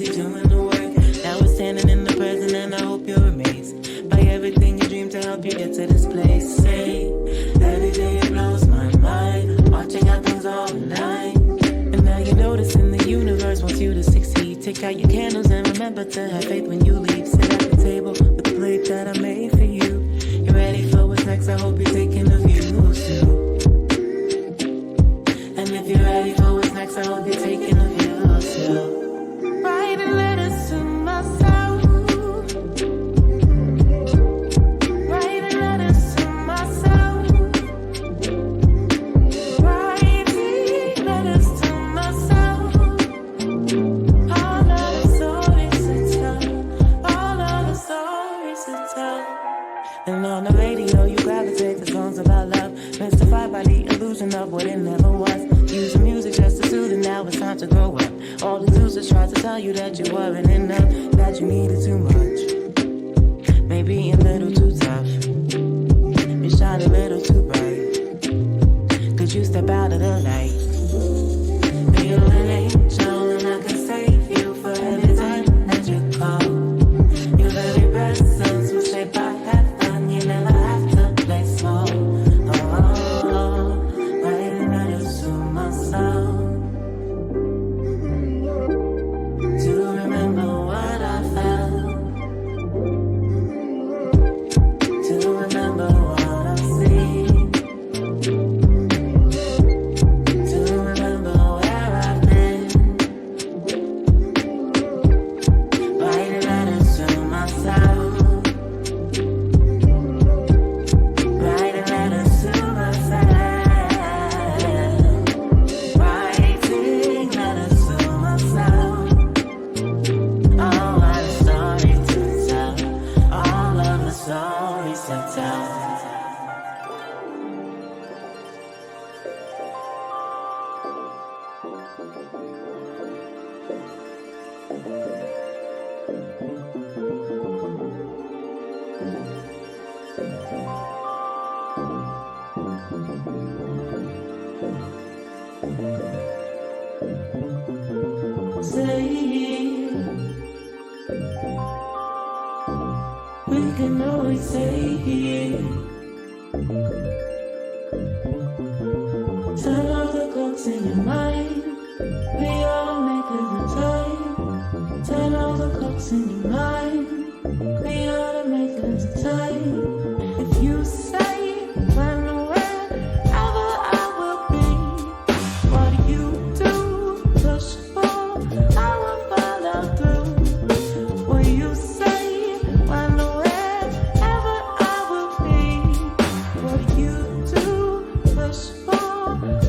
busy doing the work. Now we're standing in the present and I hope you're amazed by everything you dream to help you get to this place. Say, every day it blows my mind, watching how things all align. And now you're noticing the universe wants you to succeed. Take out your candles and remember to have faith when you leave. Sit at the table with the plate that I made for you. You're ready for what's next, I hope you're taking a view too. And if you're ready for what's next, I hope you're taking a view too. Writing letters to myself, writing letters to myself, writing letters to myself. All of the stories to tell, all of the stories to tell. And on the radio you gravitate to songs about love, mystified by the illusion of what it never was. Using music just to soothe, and now it's time to grow up. All the losers try to tell you that you weren't enough, that you needed too much, maybe a little too tough. You shine a little too bright. Could you step out of the light? Be an angel and I can save you for any time that you call. Your very presence will shape our heaven. You never have to play small. Writing letters to myself, to remember what I felt, to remember what I see, to remember where I've been. Writing letters to myself, writing letters to myself, writing letters to myself. All of the stories to tell, all of the stories to tell. Say, we can always say, turn off the clocks in your mind. We ought to make a good time. Turn off the clocks in your mind. We ought to make a good time. If you say when or wherever I will be, what do you do? Push for, I will follow through. What you say when or wherever I will be, what do you do? Push for,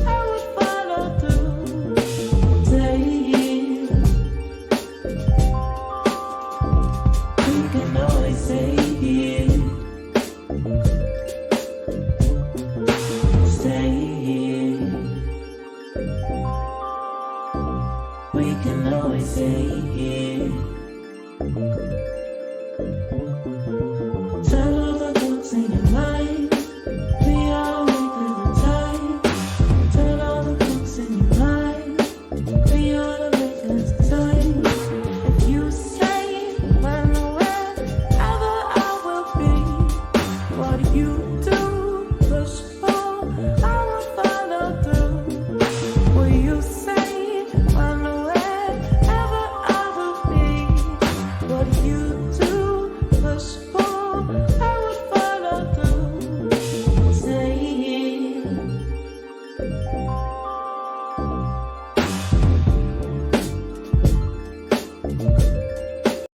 I will follow through. Say, we can always say